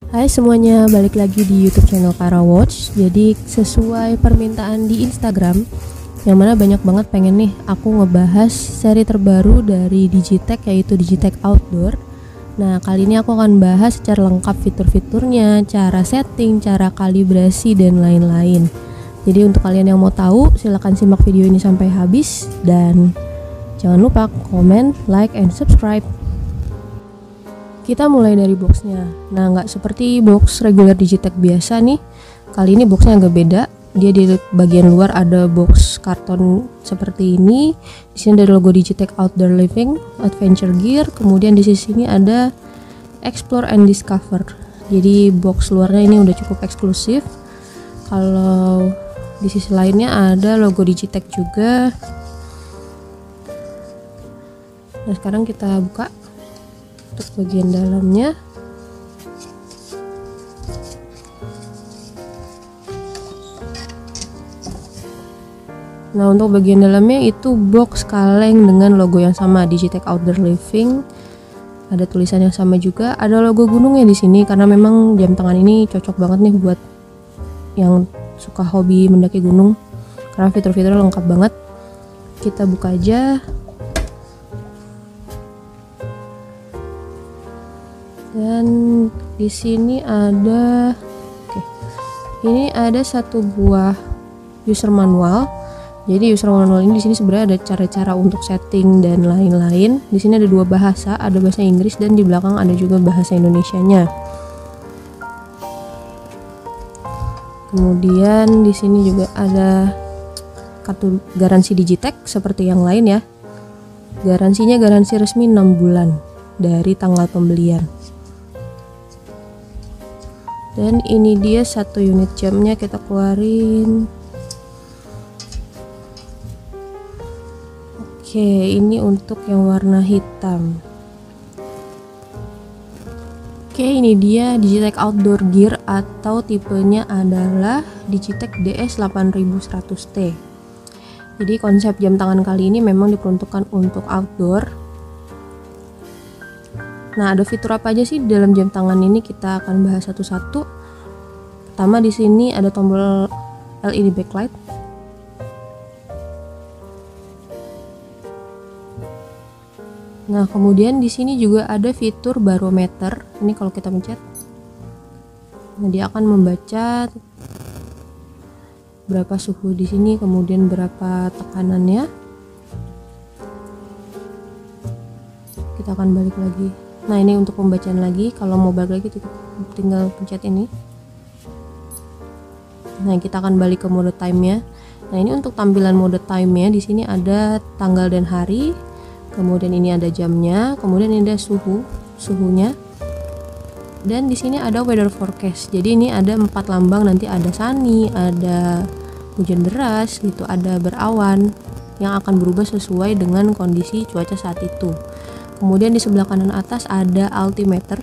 Hai semuanya, balik lagi di YouTube channel Kara Watch. Jadi sesuai permintaan di Instagram, yang mana banyak banget pengen nih aku ngebahas seri terbaru dari Digitech, yaitu Digitech Outdoor. Nah, kali ini aku akan bahas secara lengkap fitur-fiturnya, cara setting, cara kalibrasi, dan lain-lain. Jadi untuk kalian yang mau tahu, silahkan simak video ini sampai habis. Dan jangan lupa komen, like, and subscribe. Kita mulai dari boxnya. Nah, nggak seperti box regular Digitech biasa nih. Kali ini boxnya agak beda. Dia di bagian luar ada box karton seperti ini. Di sini ada logo Digitech Outdoor Living, Adventure Gear. Kemudian di sini ada Explore and Discover. Jadi box luarnya ini udah cukup eksklusif. Kalau di sisi lainnya ada logo Digitech juga. Nah, sekarang kita buka untuk bagian dalamnya. Nah, untuk bagian dalamnya itu box kaleng dengan logo yang sama, Digitech Outdoor Living. Ada tulisan yang sama juga, ada logo gunungnya di sini karena memang jam tangan ini cocok banget nih buat yang suka hobi mendaki gunung karena fitur-fiturnya lengkap banget. Kita buka aja. Dan di sini ada ini ada satu buah user manual. Jadi user manual ini di sini sebenarnya ada cara-cara untuk setting dan lain-lain. Di sini ada dua bahasa, ada bahasa Inggris dan di belakang ada juga bahasa Indonesianya. Kemudian di sini juga ada kartu garansi Digitech seperti yang lain ya. Garansinya garansi resmi 6 bulan dari tanggal pembelian. Dan ini dia satu unit jamnya, kita keluarin. Oke, ini untuk yang warna hitam. Oke, ini dia Digitech Outdoor Gear atau tipenya adalah Digitech DS8100T. Jadi konsep jam tangan kali ini memang diperuntukkan untuk outdoor. Nah, ada fitur apa aja sih dalam jam tangan ini? Kita akan bahas satu-satu. Pertama, di sini ada tombol LED backlight. Nah, kemudian di sini juga ada fitur barometer. Ini kalau kita pencet, nah dia akan membaca berapa suhu di sini, kemudian berapa tekanannya. Kita akan balik lagi. Nah, ini untuk pembacaan lagi. Kalau mau balik lagi tinggal pencet ini. Nah, kita akan balik ke mode time-nya. Nah, ini untuk tampilan mode time-nya. Di sini ada tanggal dan hari. Kemudian ini ada jamnya. Kemudian ini ada suhunya. Dan di sini ada weather forecast. Jadi ini ada 4 lambang. Nanti ada sunny, ada hujan deras, gitu, ada berawan yang akan berubah sesuai dengan kondisi cuaca saat itu. Kemudian di sebelah kanan atas ada altimeter.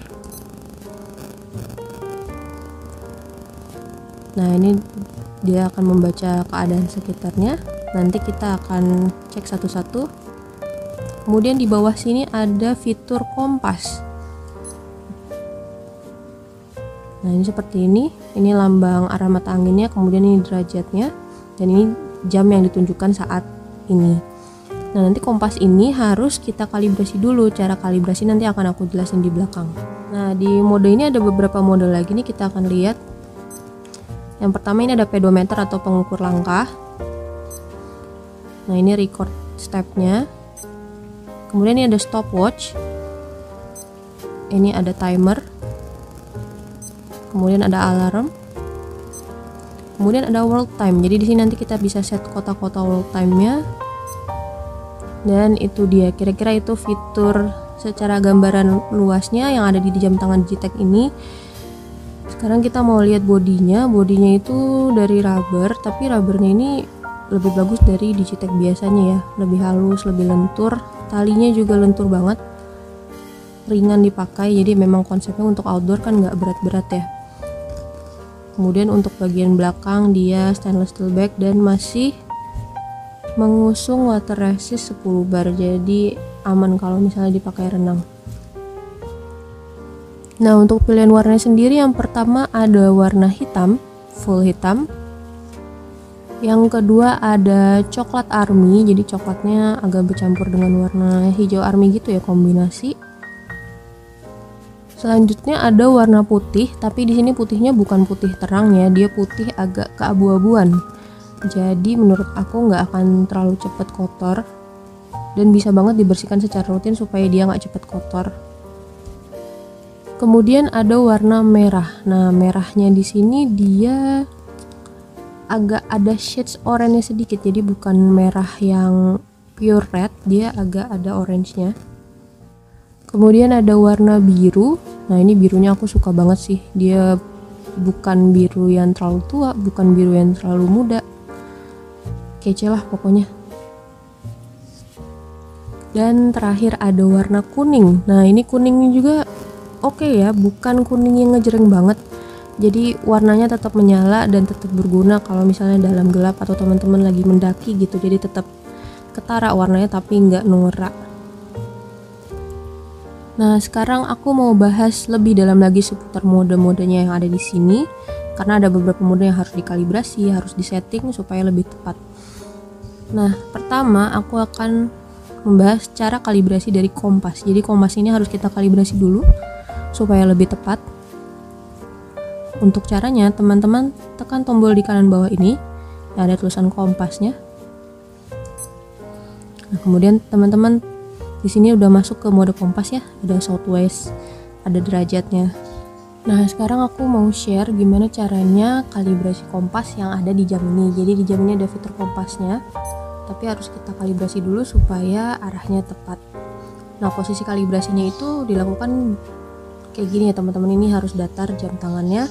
Nah, ini dia akan membaca keadaan sekitarnya. Nanti kita akan cek satu-satu. Kemudian di bawah sini ada fitur kompas. Nah, ini seperti ini. Ini lambang arah mata anginnya, kemudian ini derajatnya, dan ini jam yang ditunjukkan saat ini. Nah, nanti kompas ini harus kita kalibrasi dulu. Cara kalibrasi nanti akan aku jelasin di belakang. Nah, di mode ini ada beberapa mode lagi nih, kita akan lihat. Yang pertama ini ada pedometer atau pengukur langkah. Nah, ini record stepnya. Kemudian ini ada stopwatch. Ini ada timer. Kemudian ada alarm. Kemudian ada world time. Jadi di sini nanti kita bisa set kota-kota world time-nya. Dan itu dia, kira-kira itu fitur secara gambaran luasnya yang ada di jam tangan Digitech ini. Sekarang kita mau lihat bodinya. Bodinya itu dari rubber, tapi rubbernya ini lebih bagus dari Digitech biasanya ya. Lebih halus, lebih lentur. Talinya juga lentur banget, ringan dipakai. Jadi memang konsepnya untuk outdoor kan nggak berat-berat ya. Kemudian untuk bagian belakang dia stainless steel back dan masih mengusung water resist 10 bar, jadi aman kalau misalnya dipakai renang. Nah, untuk pilihan warnanya sendiri, yang pertama ada warna hitam, full hitam. Yang kedua ada coklat army, jadi coklatnya agak bercampur dengan warna hijau army gitu ya, kombinasi. Selanjutnya ada warna putih, tapi di sini putihnya bukan putih terang ya, dia putih agak keabu-abuan. Jadi menurut aku nggak akan terlalu cepat kotor dan bisa banget dibersihkan secara rutin supaya dia nggak cepat kotor. Kemudian ada warna merah. Nah, merahnya di sini dia agak ada shades oranye sedikit, jadi bukan merah yang pure red, dia agak ada orange-nya. Kemudian ada warna biru. Nah, ini birunya aku suka banget sih, dia bukan biru yang terlalu tua, bukan biru yang terlalu muda, kece lah pokoknya. Dan terakhir ada warna kuning. Nah, ini kuningnya juga oke ya, bukan kuning yang ngejreng banget, jadi warnanya tetap menyala dan tetap berguna kalau misalnya dalam gelap atau teman-teman lagi mendaki gitu, jadi tetap ketara warnanya tapi nggak norak. Nah, sekarang aku mau bahas lebih dalam lagi seputar mode-modenya yang ada di sini, karena ada beberapa mode yang harus dikalibrasi, harus disetting supaya lebih tepat. Nah, pertama aku akan membahas cara kalibrasi dari kompas. Jadi kompas ini harus kita kalibrasi dulu supaya lebih tepat. Untuk caranya, teman-teman tekan tombol di kanan bawah ini yang ada tulisan kompasnya. Nah, kemudian teman-teman di sini udah masuk ke mode kompas ya, ada southwest, ada derajatnya. Nah, sekarang aku mau share gimana caranya kalibrasi kompas yang ada di jam ini. Jadi di jam ini ada fitur kompasnya, tapi harus kita kalibrasi dulu supaya arahnya tepat. Nah, posisi kalibrasinya itu dilakukan kayak gini ya teman-teman, ini harus datar jam tangannya.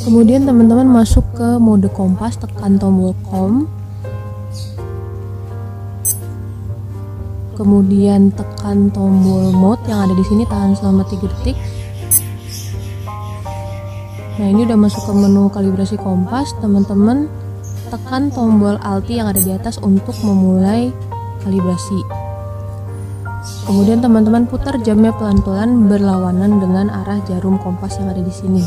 Kemudian teman-teman masuk ke mode kompas, tekan tombol com. Kemudian tekan tombol mode yang ada di sini, tahan selama 3 detik. Nah, ini udah masuk ke menu kalibrasi kompas. Teman-teman tekan tombol Alt yang ada di atas untuk memulai kalibrasi. Kemudian teman-teman putar jamnya pelan-pelan berlawanan dengan arah jarum kompas yang ada di sini.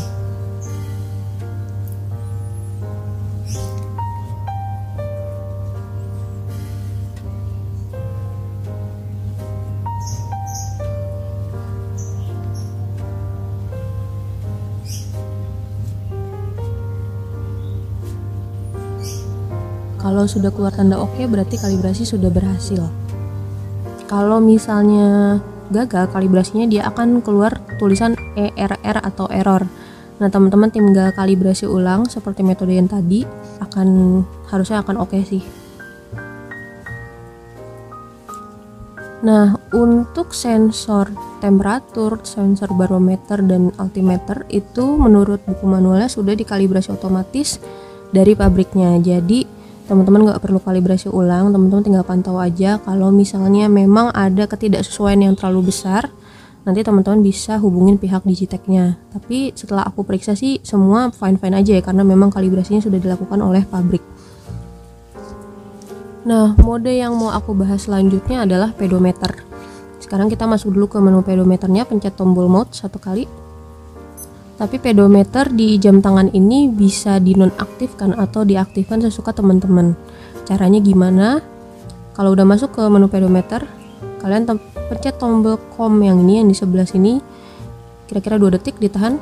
Kalau sudah keluar tanda oke, berarti kalibrasi sudah berhasil. Kalau misalnya gagal kalibrasinya, dia akan keluar tulisan ERR atau error. Nah, teman-teman tinggal kalibrasi ulang seperti metode yang tadi, harusnya akan oke sih. Nah, untuk sensor temperatur, sensor barometer dan altimeter itu menurut buku manualnya sudah dikalibrasi otomatis dari pabriknya. Jadi teman-teman nggak perlu kalibrasi ulang, teman-teman tinggal pantau aja. Kalau misalnya memang ada ketidaksesuaian yang terlalu besar, nanti teman-teman bisa hubungin pihak Digitech-nya. Tapi setelah aku periksa sih semua fine-fine aja ya, karena memang kalibrasinya sudah dilakukan oleh pabrik. Nah, mode yang mau aku bahas selanjutnya adalah pedometer. Sekarang kita masuk dulu ke menu pedometernya, pencet tombol mode 1 kali. Tapi pedometer di jam tangan ini bisa dinonaktifkan atau diaktifkan sesuka teman-teman. Caranya gimana? Kalau udah masuk ke menu pedometer, kalian pencet tombol com yang ini, yang di sebelah sini, kira-kira 2 detik ditahan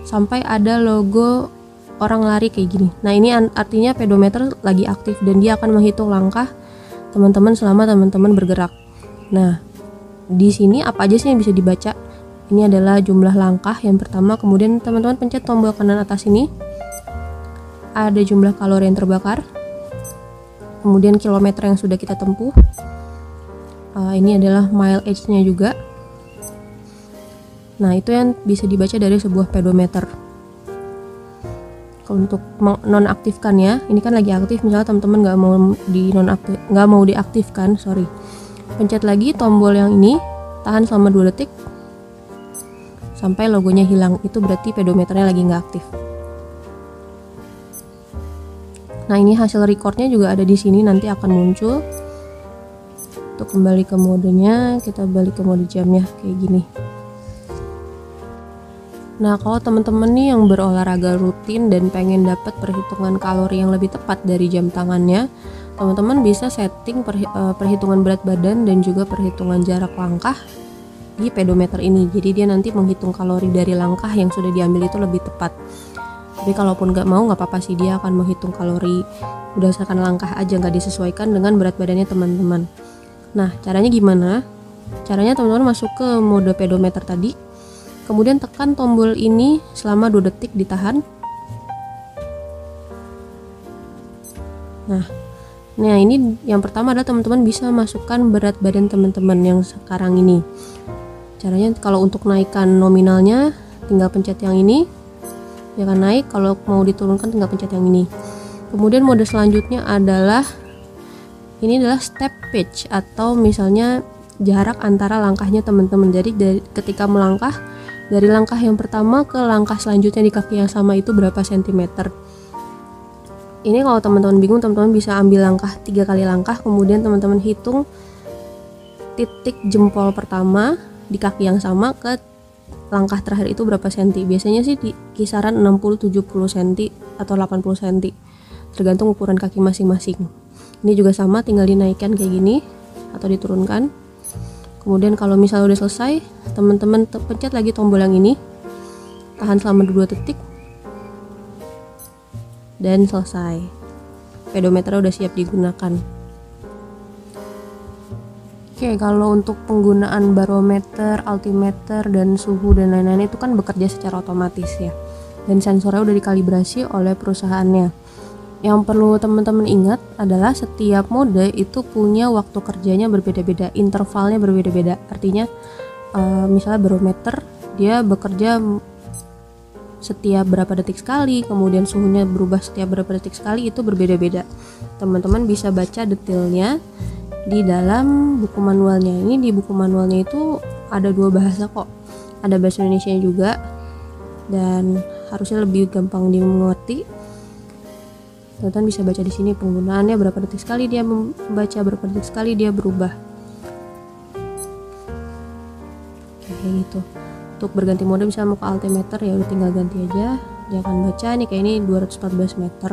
sampai ada logo orang lari kayak gini. Nah, ini artinya pedometer lagi aktif dan dia akan menghitung langkah teman-teman selama teman-teman bergerak. Nah, di sini apa aja sih yang bisa dibaca? Ini adalah jumlah langkah yang pertama. Kemudian teman-teman pencet tombol kanan atas ini, ada jumlah kalori yang terbakar, kemudian kilometer yang sudah kita tempuh. Ini adalah mileage-nya juga. Nah, itu yang bisa dibaca dari sebuah pedometer. Untuk nonaktifkan ya, ini kan lagi aktif, misalnya teman-teman nggak mau diaktifkan, pencet lagi tombol yang ini, tahan selama 2 detik sampai logonya hilang. Itu berarti pedometernya lagi nggak aktif. Nah, ini hasil recordnya juga ada di sini, nanti akan muncul. untuk kembali ke modenya, kita balik ke mode jamnya kayak gini. Nah, kalau teman-teman nih yang berolahraga rutin dan pengen dapat perhitungan kalori yang lebih tepat dari jam tangannya, teman-teman bisa setting perhitungan berat badan dan juga perhitungan jarak langkah di pedometer ini. Jadi dia nanti menghitung kalori dari langkah yang sudah diambil itu lebih tepat. Tapi kalaupun nggak mau, nggak apa-apa sih, dia akan menghitung kalori berdasarkan langkah aja, nggak disesuaikan dengan berat badannya teman-teman. Nah, caranya gimana? Caranya teman-teman masuk ke mode pedometer tadi, kemudian tekan tombol ini selama 2 detik, ditahan. Nah ini yang pertama adalah teman-teman bisa masukkan berat badan teman-teman yang sekarang ini. Caranya kalau untuk naikkan nominalnya tinggal pencet yang ini, dia akan naik. Kalau mau diturunkan tinggal pencet yang ini. Kemudian mode selanjutnya adalah ini adalah step pitch, atau misalnya jarak antara langkahnya teman-teman. Jadi ketika melangkah dari langkah yang pertama ke langkah selanjutnya di kaki yang sama itu berapa sentimeter. Ini kalau teman-teman bingung, teman-teman bisa ambil langkah 3 kali langkah, kemudian teman-teman hitung titik jempol pertama di kaki yang sama ke langkah terakhir itu berapa senti. Biasanya sih di kisaran 60-70 cm atau 80 cm, tergantung ukuran kaki masing-masing. Ini juga sama, tinggal dinaikkan kayak gini atau diturunkan. Kemudian kalau misalnya udah selesai, teman-teman pencet lagi tombol yang ini, tahan selama 2 detik, dan selesai. Pedometer udah siap digunakan. Oke, kalau untuk penggunaan barometer, altimeter, dan suhu dan lain-lain itu kan bekerja secara otomatis ya, dan sensornya udah dikalibrasi oleh perusahaannya. Yang perlu teman-teman ingat adalah setiap mode itu punya waktu kerjanya berbeda-beda, intervalnya berbeda-beda. Artinya misalnya barometer dia bekerja setiap berapa detik sekali, kemudian suhunya berubah setiap berapa detik sekali, itu berbeda-beda. Teman-teman bisa baca detailnya di dalam buku manualnya. Ini di buku manualnya itu ada 2 bahasa kok, ada bahasa Indonesia juga, dan harusnya lebih gampang dimengerti. Teman-teman bisa baca di sini penggunaannya, berapa detik sekali dia membaca, berapa detik sekali dia berubah. Kayak gitu. Untuk berganti mode misalnya mau ke altimeter, ya udah tinggal ganti aja, dia akan baca nih kayak ini 214 meter.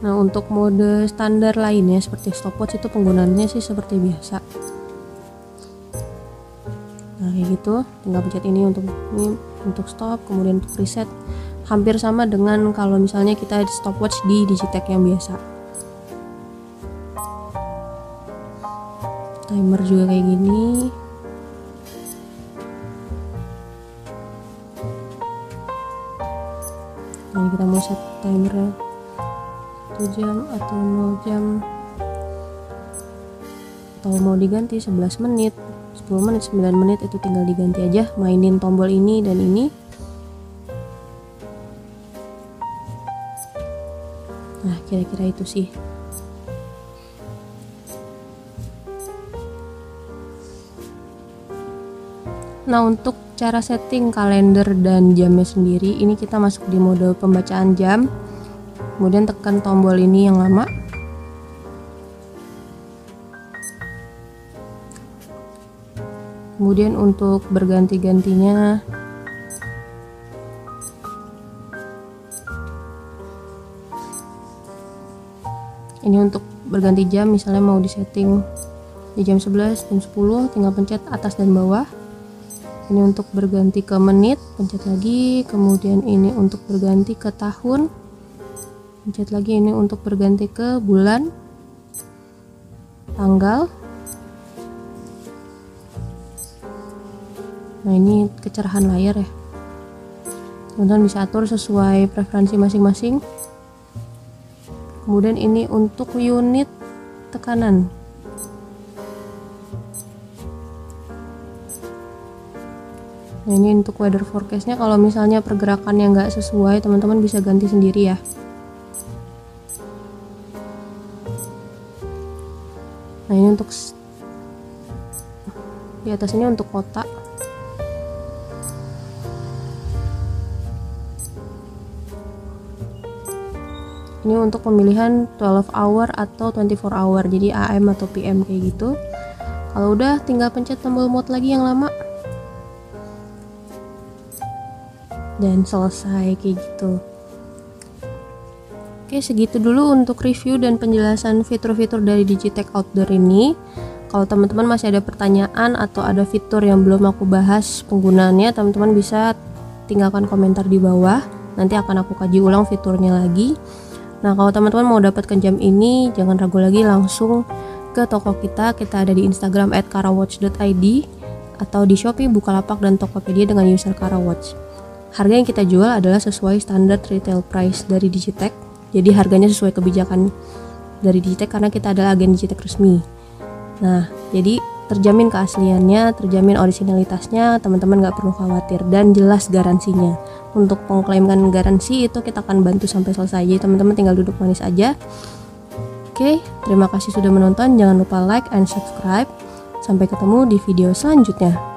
Nah, untuk mode standar lainnya seperti stopwatch itu penggunaannya sih seperti biasa. Nah, kayak gitu, tinggal pencet ini untuk stop, kemudian untuk reset. Hampir sama dengan kalau misalnya kita stopwatch di Digitech yang biasa. Timer juga kayak gini. Nah, kita mau set timernya 1 jam atau 0 jam, atau mau diganti 11 menit, 10 menit, 9 menit, itu tinggal diganti aja, mainin tombol ini dan ini. Nah, kira-kira itu sih. Nah, untuk cara setting kalender dan jamnya sendiri, ini kita masuk di mode pembacaan jam, kemudian tekan tombol ini yang lama. Kemudian untuk berganti-gantinya, ini untuk berganti jam, misalnya mau disetting di jam 11, jam 10, tinggal pencet atas dan bawah. Ini untuk berganti ke menit, pencet lagi. Kemudian ini untuk berganti ke tahun, pencet lagi. Ini untuk berganti ke bulan, tanggal. Nah, ini kecerahan layar ya, teman-teman bisa atur sesuai preferensi masing-masing. Kemudian ini untuk unit tekanan. Nah, ini untuk weather forecastnya, kalau misalnya pergerakannya nggak sesuai, teman-teman bisa ganti sendiri ya. Nah, ini untuk di atas ini untuk kota. Ini untuk pemilihan 12 hour atau 24 hour, jadi AM atau PM kayak gitu. Kalau udah tinggal pencet tombol mode lagi yang lama dan selesai kayak gitu. Oke, segitu dulu untuk review dan penjelasan fitur-fitur dari Digitech Outdoor ini. Kalau teman-teman masih ada pertanyaan atau ada fitur yang belum aku bahas penggunaannya, teman-teman bisa tinggalkan komentar di bawah. Nanti akan aku kaji ulang fiturnya lagi. Nah, kalau teman-teman mau dapatkan jam ini, jangan ragu lagi, langsung ke toko kita. Kita ada di Instagram @karawatch.id atau di Shopee, Bukalapak, dan Tokopedia dengan user Karawatch. Harga yang kita jual adalah sesuai standar retail price dari Digitech. Jadi harganya sesuai kebijakan dari Digitech karena kita adalah agen Digitech resmi. Nah, jadi terjamin keasliannya, terjamin originalitasnya, teman-teman nggak perlu khawatir, dan jelas garansinya. Untuk mengklaimkan garansi itu kita akan bantu sampai selesai, jadi teman-teman tinggal duduk manis aja. Oke, terima kasih sudah menonton, jangan lupa like and subscribe. Sampai ketemu di video selanjutnya.